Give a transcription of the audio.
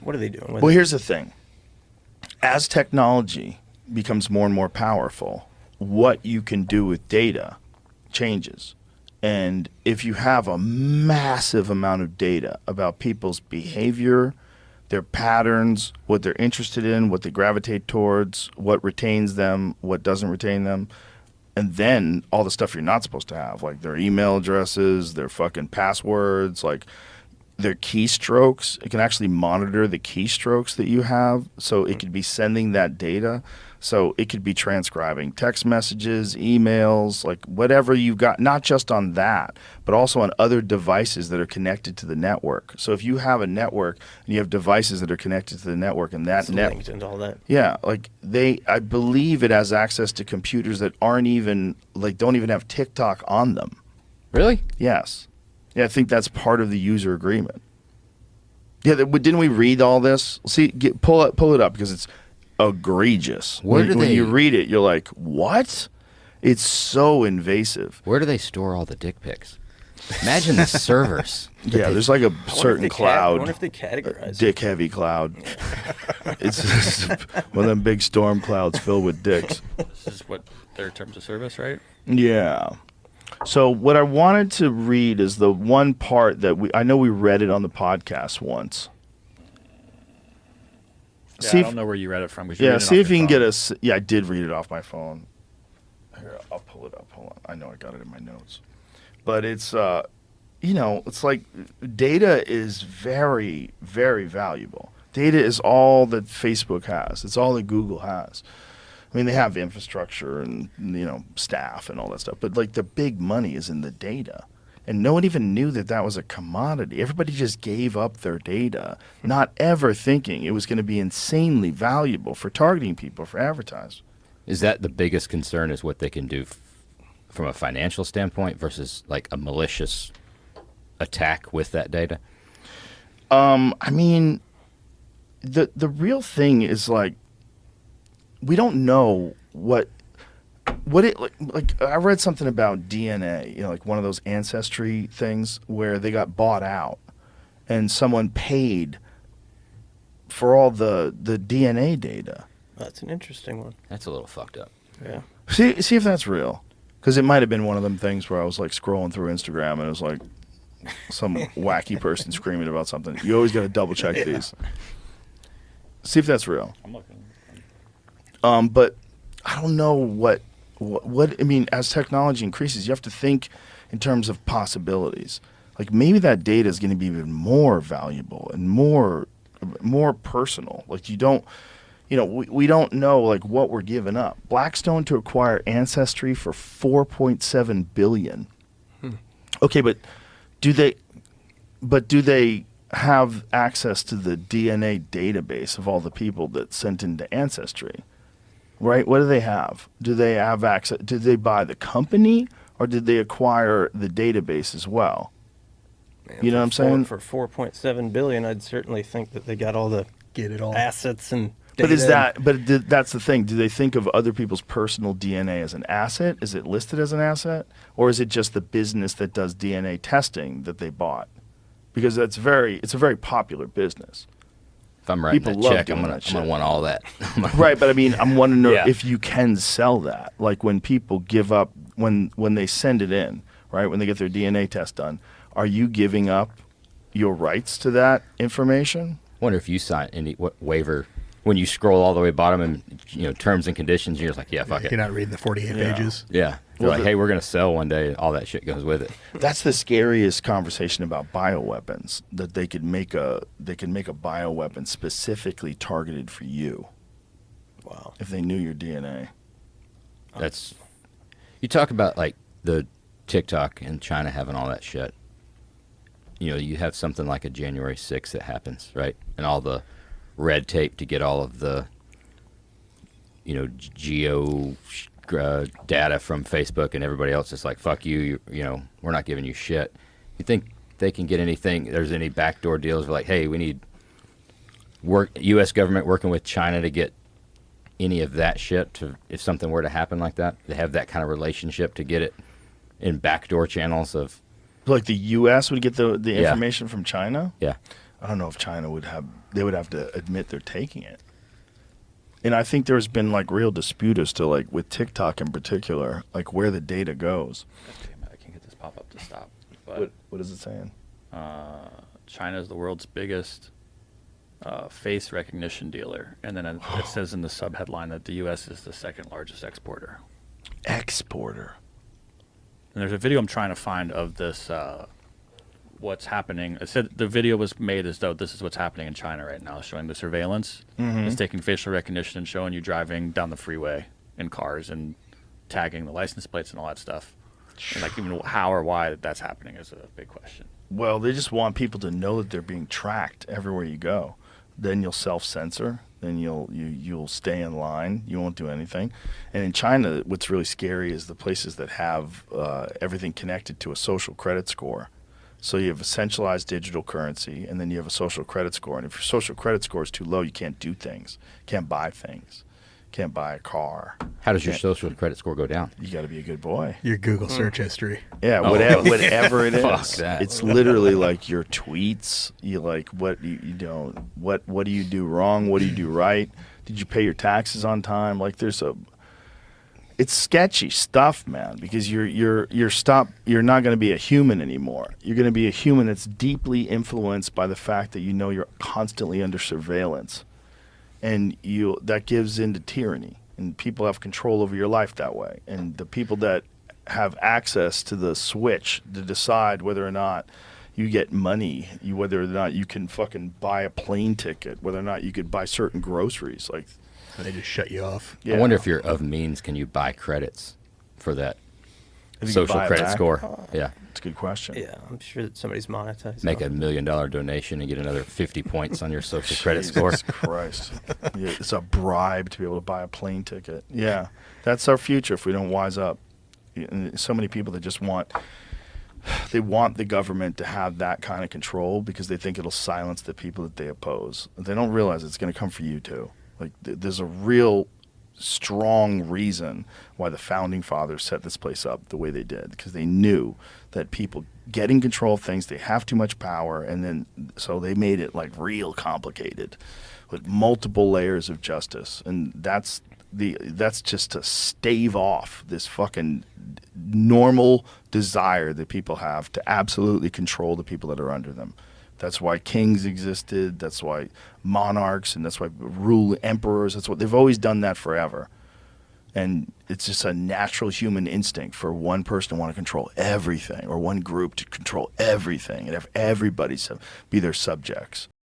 What are they doing with Well, it? here's the thing. As technology becomes more and more powerful, what you can do with data changes. And if you have a massive amount of data about people's behavior, their patterns, what they're interested in, what they gravitate towards, what retains them, what doesn't retain them, and then all the stuff you're not supposed to have, like their email addresses, their fucking passwords, like their keystrokes. It can actually monitor the keystrokes that you have, so it could be sending that data. So it could be transcribing text messages, emails, like whatever you've got, not just on that, but also on other devices that are connected to the network. So if you have a network and you have devices that are connected to the network, and that It's linked and all that. yeah, like I believe it has access to computers that aren't even, like, don't even have TikTok on them. Really? Yes. Yeah, I think that's part of the user agreement. Yeah, didn't we read all this? See, pull it up because it's egregious. When you read it, you're like, what? It's so invasive. Where do they store all the dick pics? Imagine the servers. Yeah, there's like a certain I cloud. wonder if they categorize Dick heavy cloud. It's just one of them big storm clouds filled with dicks. This is what their terms of service, right? Yeah. So what I wanted to read is the one part that I know we read it on the podcast once. Yeah, I don't know where you read it from. Yeah, see if you can get us. Yeah, I did read it off my phone. Here, I'll pull it up. Hold on. I know I got it in my notes. But it's, it's like data is very, very valuable. Data is all that Facebook has. It's all that Google has. I mean, they have infrastructure and, staff and all that stuff. But, like, the big money is in the data. And no one even knew that was a commodity. Everybody just gave up their data, not ever thinking it was going to be insanely valuable for targeting people, for advertising. Is that the biggest concern, is what they can do from a financial standpoint versus like a malicious attack with that data? I mean, the real thing is, like, we don't know what it like. I read something about DNA, like one of those ancestry things where they got bought out and someone paid for all the DNA data. That's an interesting one. That's a little fucked up. Yeah. See if that's real. Because it might have been one of them things where I was like scrolling through Instagram and it was like some wacky person screaming about something. You always got to double check these. See if that's real. I'm looking. But I don't know what I mean. As technology increases, you have to think in terms of possibilities. Like, maybe that data is going to be even more valuable and more personal. Like, we don't know, like, what we're giving up. Blackstone to acquire Ancestry for $4.7 billion. Okay, but do they have access to the DNA database of all the people that sent into Ancestry? Right? What do they have? Do they have access? Did they buy the company, or did they acquire the database as well? Man, You know what I'm saying? For $4.7 billion, I'd certainly think that they got all the assets and data. That's the thing. Do they think of other people's personal DNA as an asset? Is it listed as an asset? Or is it just the business that does DNA testing that they bought? Because it's a very popular business. If I'm writing People that love check, I'm doing gonna that shit. want all that. Right, but I mean, I'm wanting to know Yeah. if you can sell that. Like, when people give up, when they send it in, right, when they get their DNA test done, are you giving up your rights to that information? Wonder if you sign what waiver when you scroll all the way bottom and terms and conditions. You're just like, yeah, fuck it. You're not reading the 48 pages. Yeah, you're like, hey, we're gonna sell one day. All that shit goes with it. That's the scariest conversation about bioweapons. That they could make a bioweapon specifically targeted for you. Wow. If they knew your DNA. That's you talk about, like, the TikTok and China having all that shit. You have something like a January 6th that happens, right? And all the red tape to get all of the, geo data from Facebook, and everybody else is like, fuck you, we're not giving you shit. You think they can get anything? There's any backdoor deals like, hey, we need U.S. government working with China to get any of that shit if something were to happen like that? They have that kind of relationship to get it in backdoor channels of. Like the U.S. would get the information from China? Yeah. I don't know if China would have. They would have to admit they're taking it. And I think there's been like real dispute as to like with TikTok in particular, like where the data goes. God damn it, I can't get this pop up to stop. But What is it saying? China is the world's biggest face recognition dealer, and then it says in the subheadline that the U.S. is the second largest exporter. Exporter. And there's a video I'm trying to find of this. What's happening? It said the video was made as though this is what's happening in China right now, showing the surveillance. It's taking facial recognition and showing you driving down the freeway in cars and tagging the license plates and all that stuff. And like even how or why that's happening is a big question. Well, they just want people to know that they're being tracked everywhere you go. Then you'll self-censor. Then you'll stay in line. You won't do anything. And in China, what's really scary is the places that have everything connected to a social credit score. So you have a centralized digital currency, and then you have a social credit score. And if your social credit score is too low, you can't do things, can't buy things, can't buy a car. How does your social credit score go down? You got to be a good boy. Your Google search history. Yeah, whatever it is. Fuck that. It's literally like your tweets. You like what you don't. What do you do wrong? What do you do right? Did you pay your taxes on time? Like it's sketchy stuff, man. Because you're not going to be a human anymore. You're going to be a human that's deeply influenced by the fact that you know you're constantly under surveillance, and that gives into tyranny. And people have control over your life that way. And the people that have access to the switch to decide whether or not you get money, whether or not you can fucking buy a plane ticket, whether or not you could buy certain groceries, like. They just shut you off. I wonder if you're of means, can you buy credits for that If you social could buy it credit back? score? Yeah. That's a good question. Yeah, I'm sure that somebody's monetized. Make $1 million donation and get another 50 points on your social credit score. Jesus Christ. Yeah, it's a bribe to be able to buy a plane ticket. Yeah, that's our future if we don't wise up. And so many people that just want the government to have that kind of control because they think it'll silence the people that they oppose. They don't realize it's going to come for you too. Like there's a real strong reason why the founding fathers set this place up the way they did, because they knew that people getting control of things, they have too much power, and then so they made it like real complicated with multiple layers of justice. And that's just to stave off this fucking normal desire that people have to absolutely control the people that are under them. That's why kings existed. That's why monarchs, and that's why emperors. That's what they've always done that forever. And it's just a natural human instinct for one person to want to control everything, or one group to control everything, and have everybody be their subjects.